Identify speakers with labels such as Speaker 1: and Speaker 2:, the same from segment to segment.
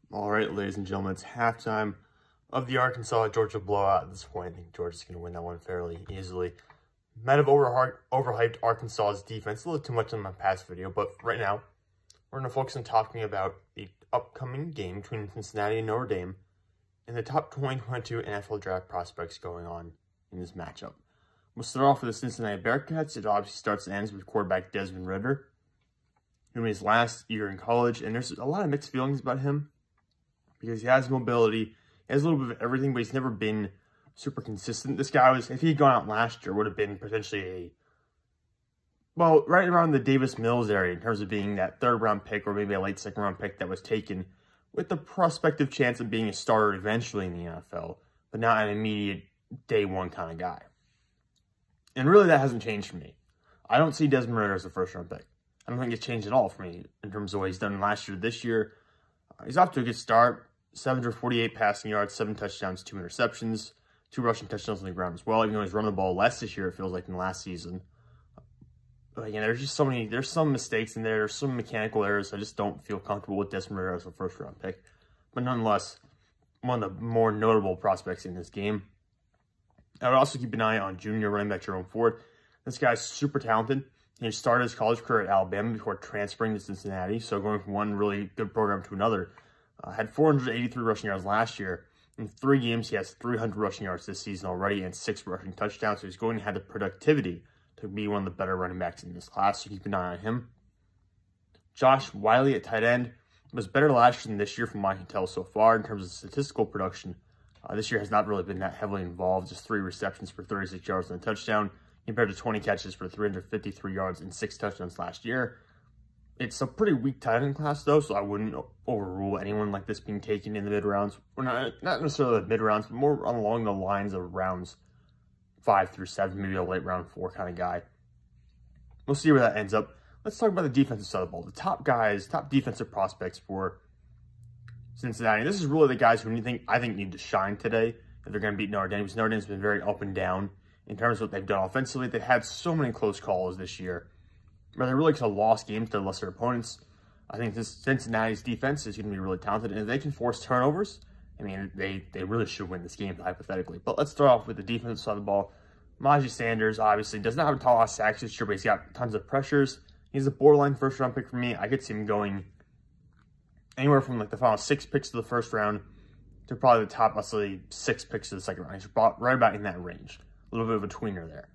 Speaker 1: All right, ladies and gentlemen, it's halftime of the Arkansas-Georgia blowout. At this point, I think Georgia's going to win that one fairly easily. Might have overhyped Arkansas's defense a little too much in my past video, but right now, we're going to focus on talking about the upcoming game between Cincinnati and Notre Dame and the top 2022 NFL draft prospects going on in this matchup. We'll start off with the Cincinnati Bearcats. It obviously starts and ends with quarterback Desmond Ritter, who in his last year in college, and there's a lot of mixed feelings about him because he has mobility, he has a little bit of everything, but he's never been super consistent. This guy was, if he had gone out last year, would have been potentially right around the Davis Mills area in terms of being that third-round pick or maybe a late second-round pick that was taken with the prospective chance of being a starter eventually in the NFL, but not an immediate day one kind of guy. And really, that hasn't changed for me. I don't see Desmond Ritter as a first-round pick. I don't think it's changed at all for me in terms of what he's done last year. This year, he's off to a good start. 748 passing yards, 7 touchdowns, 2 interceptions, 2 rushing touchdowns on the ground as well. Even though he's run the ball less this year, it feels like, than last season. But again, there's just there's some mistakes in there. There's some mechanical errors. I just don't feel comfortable with Desmond Ritter as a first-round pick. But nonetheless, one of the more notable prospects in this game. I would also keep an eye on junior running back Jerome Ford. This guy's super talented. He started his college career at Alabama before transferring to Cincinnati. So going from one really good program to another. Had 483 rushing yards last year. In 3 games, he has 300 rushing yards this season already and 6 rushing touchdowns. So he's going to have the productivity to be one of the better running backs in this class. So keep an eye on him. Josh Whyle at tight end was better last year than this year from what I can tell so far in terms of statistical production. This year has not really been that heavily involved. Just 3 receptions for 36 yards and a touchdown compared to 20 catches for 353 yards and 6 touchdowns last year. It's a pretty weak tight end class, though, so I wouldn't overrule anyone like this being taken in the mid-rounds. Or not necessarily the mid-rounds, but more along the lines of rounds 5 through 7, maybe a late round 4 kind of guy. We'll see where that ends up. Let's talk about the defensive side of the ball. The top guys, top defensive prospects for Cincinnati. This is really the guys who I think need to shine today if they're going to beat Notre Dame, because Notre Dame's been very up and down in terms of what they've done offensively. They've had so many close calls this year, but they really could have lost games to lesser opponents. I think this Cincinnati's defense is going to be really talented, and if they can force turnovers, I mean, they really should win this game, hypothetically. But let's start off with the defensive side of the ball. Myjai Sanders, obviously, does not have a tall lot of sacks this year, but he's got tons of pressures. He's a borderline first-round pick for me. I could see him going anywhere from the final 6 picks to the first round to probably the top, let's say, 6 picks to the second round. He's right about in that range. A little bit of a tweener there.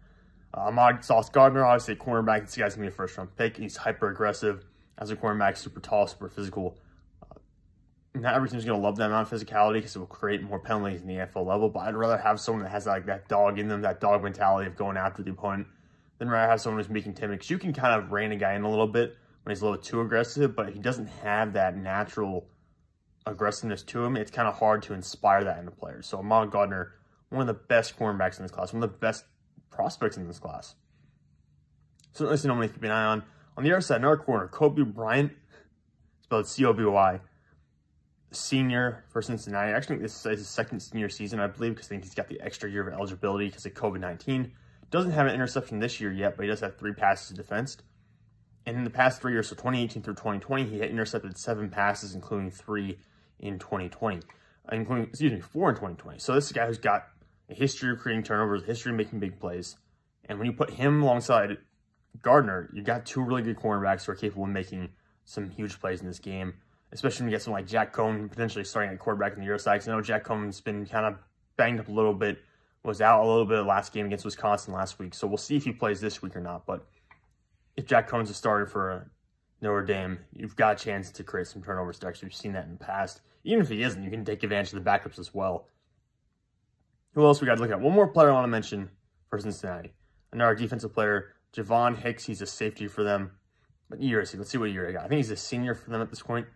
Speaker 1: Ahmad, Gardner, obviously a cornerback. This guy's going to be a first-round pick. He's hyper-aggressive as a cornerback, super tall, super physical. Not every team's going to love that amount of physicality because it will create more penalties in the NFL level, but I'd rather have someone that has that dog in them, that dog mentality of going after the opponent, than rather have someone who's making timid. Because you can kind of rein a guy in a little bit when he's a little too aggressive, but if he doesn't have that natural aggressiveness to him, it's kind of hard to inspire that in the players. So Ahmad Gardner, one of the best cornerbacks in this class, one of the best prospects in this class. So listen, I'm going to keep an eye on. On the other side, another corner, Coby Bryant, spelled C-O-B-Y, senior for Cincinnati. Actually, this is his second senior season, I believe, because I think he's got the extra year of eligibility because of COVID-19. Doesn't have an interception this year yet, but he does have 3 passes defensed. And in the past 3 years, so 2018 through 2020, he had intercepted 7 passes, including 3 in 2020. 4 in 2020. So this is a guy who's got a history of creating turnovers, a history of making big plays. And when you put him alongside Gardner, you got 2 really good cornerbacks who are capable of making some huge plays in this game, especially when you get someone like Jack Coan potentially starting at quarterback in the other side. Because I know Jack Coan's been kind of banged up a little bit, was out a little bit of last game against Wisconsin last week. So we'll see if he plays this week or not. But if Jack Coan's a starter for Notre Dame, you've got a chance to create some turnovers. Actually, we've seen that in the past. Even if he isn't, you can take advantage of the backups as well. Who else we got to look at? One more player I want to mention for Cincinnati. Another defensive player, Javon Hicks. He's a safety for them. What year is he? Let's see what year he got. I think he's a senior for them at this point.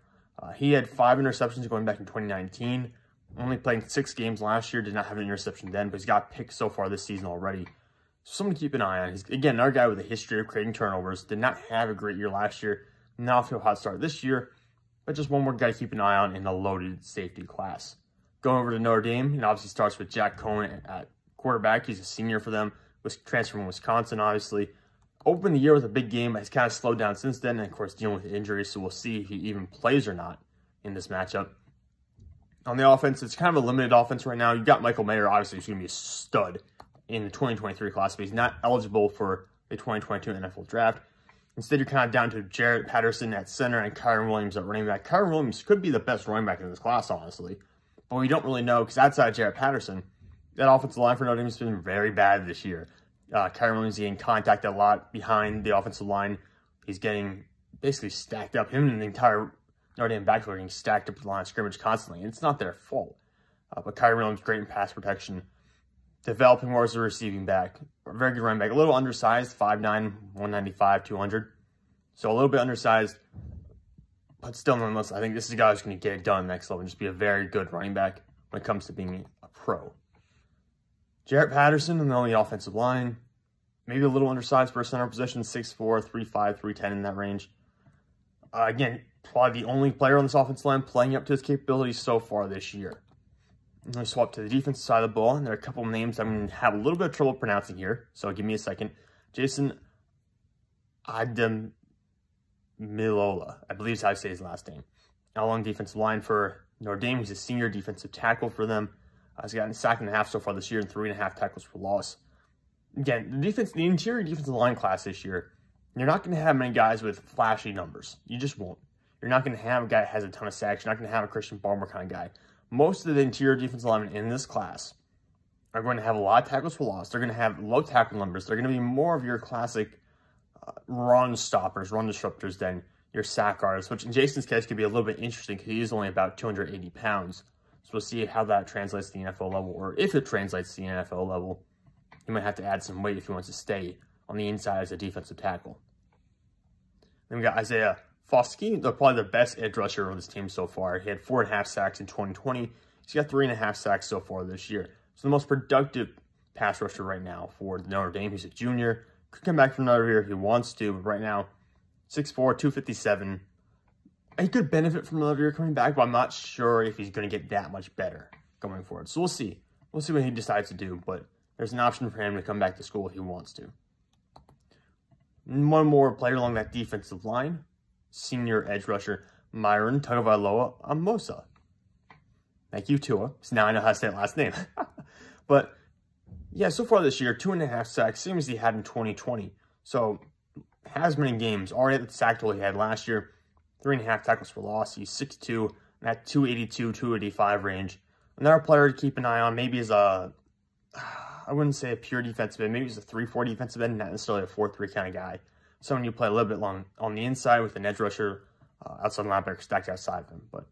Speaker 1: He had 5 interceptions going back in 2019. Only playing 6 games last year. Did not have an interception then, but he's got picks so far this season already. So someone to keep an eye on. He's, again, another guy with a history of creating turnovers. Did not have a great year last year. Now feel hot start this year. But just one more guy to keep an eye on in the loaded safety class. Going over to Notre Dame, it obviously starts with Jack Coan at quarterback. He's a senior for them. Was transferred from Wisconsin, obviously. Opened the year with a big game, but has kind of slowed down since then. And, of course, dealing with injuries, so we'll see if he even plays or not in this matchup. On the offense, it's kind of a limited offense right now. You've got Michael Mayer, obviously, who's going to be a stud in the 2023 class, but he's not eligible for the 2022 NFL draft. Instead, you're kind of down to Jarrett, Patterson at center, and Kyren Williams at running back. Kyren Williams could be the best running back in this class, honestly. But we don't really know, because outside of Jarrett Patterson, that offensive line for Notre Dame has been very bad this year. Kyren Williams is getting contacted a lot behind the offensive line. He's getting basically stacked up. Him and the entire Notre Dame backfield are getting stacked up at the line of scrimmage constantly, and it's not their fault. But Kyren Williams, great in pass protection. Developing more as a receiving back. Very good running back. A little undersized, 5'9", 195, 200. So a little bit undersized, but still nonetheless, I think this is a guy who's going to get it done next level and just be a very good running back when it comes to being a pro. Jarrett Patterson on the offensive line. Maybe a little undersized for a center position, 6'4", 3'5", 310 in that range. Again, probably the only player on this offensive line playing up to his capabilities so far this year. I'm going to swap to the defensive side of the ball, and there are a couple of names I'm going to have a little bit of trouble pronouncing here, so give me a second. Jayson Ademilola, I believe is how I say his last name. Along defensive line for Notre Dame, he's a senior defensive tackle for them. He's gotten a sack and a half so far this year and 3.5 tackles for loss. Again, the interior defensive line class this year, you're not going to have many guys with flashy numbers. You just won't. You're not going to have a guy that has a ton of sacks. You're not going to have a Christian Barmore kind of guy. Most of the interior defensive linemen in this class are going to have a lot of tackles for loss. They're going to have low tackle numbers. They're going to be more of your classic run stoppers, run disruptors than your sack artists, which in Jayson's case could be a little bit interesting because he is only about 280 pounds. So we'll see how that translates to the NFL level, or if it translates to the NFL level. He might have to add some weight if he wants to stay on the inside as a defensive tackle. Then we got Isaiah Foskey, probably the best edge rusher on this team so far. He had 4.5 sacks in 2020. He's got 3.5 sacks so far this year. So the most productive pass rusher right now for Notre Dame. He's a junior. Could come back from another year if he wants to, but right now, 6'4", 257. He could benefit from another year coming back, but I'm not sure if he's going to get that much better going forward. So we'll see. We'll see what he decides to do, but there's an option for him to come back to school if he wants to. One more player along that defensive line, senior edge rusher, Myron Tagovailoa-Amosa. Thank you, Tua. So now I know how to say that last name. But, yeah, so far this year, 2.5 sacks, same as he had in 2020. So, has many games. Already at the sack total he had last year, 3.5 tackles for loss. He's 6'2", in that 282, 285 range. Another player to keep an eye on, maybe is a, I wouldn't say a pure defensive end, maybe he's a 3-4 defensive end, not necessarily a 4-3 kind of guy. Someone you play a little bit long on the inside with an edge rusher, outside linebacker stacked outside of him. But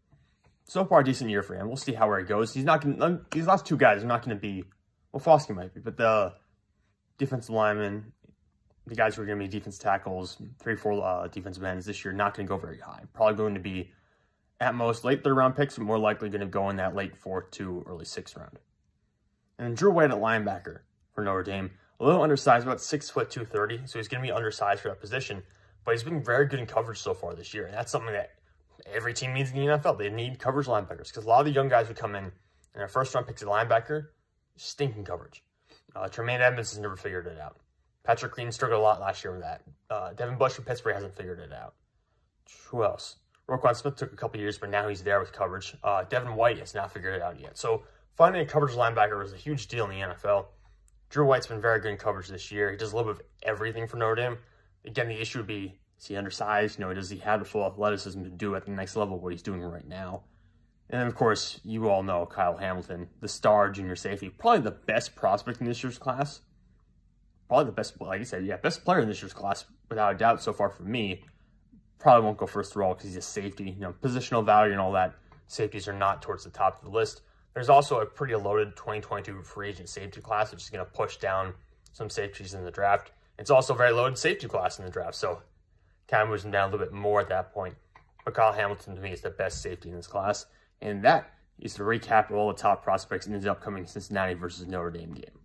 Speaker 1: so far, a decent year for him. We'll see where he goes. He's not going to, these last two guys are not going to be, well, Foskey might be, but the defensive linemen, the guys who are going to be defense tackles, 3-4 defensive ends this year, not going to go very high. Probably going to be, at most, late third-round picks, but more likely going to go in that late 4th to early 6th round. And then Drew White at linebacker for Notre Dame. A little undersized, about 6', 230, so he's going to be undersized for that position. But he's been very good in coverage so far this year, and that's something that every team needs in the NFL. They need coverage linebackers, because a lot of the young guys who come in and their first-round picks at linebacker, stinking coverage. Tremaine Edmonds has never figured it out. Patrick Queen struggled a lot last year with that. Devin Bush from Pittsburgh hasn't figured it out. Who else? Roquan Smith took a couple years, but now he's there with coverage. Devin White has not figured it out yet. So finding a coverage linebacker was a huge deal in the NFL. Drew White's been very good in coverage this year. He does a little bit of everything for Notre Dame. Again, the issue would be, is he undersized? Does he have the full athleticism to do at the next level what he's doing right now? And then, of course, you all know Kyle Hamilton, the star junior safety, probably the best prospect in this year's class. Probably the best, like I said, yeah, best player in this year's class, without a doubt so far for me. Probably won't go first overall because he's a safety. Positional value and all that, safeties are not towards the top of the list. There's also a pretty loaded 2022 free agent safety class, which is going to push down some safeties in the draft. It's also a very loaded safety class in the draft, so kind of moves them down a little bit more at that point. But Kyle Hamilton, to me, is the best safety in this class. And that is the recap of all the top prospects in the upcoming Cincinnati versus Notre Dame game.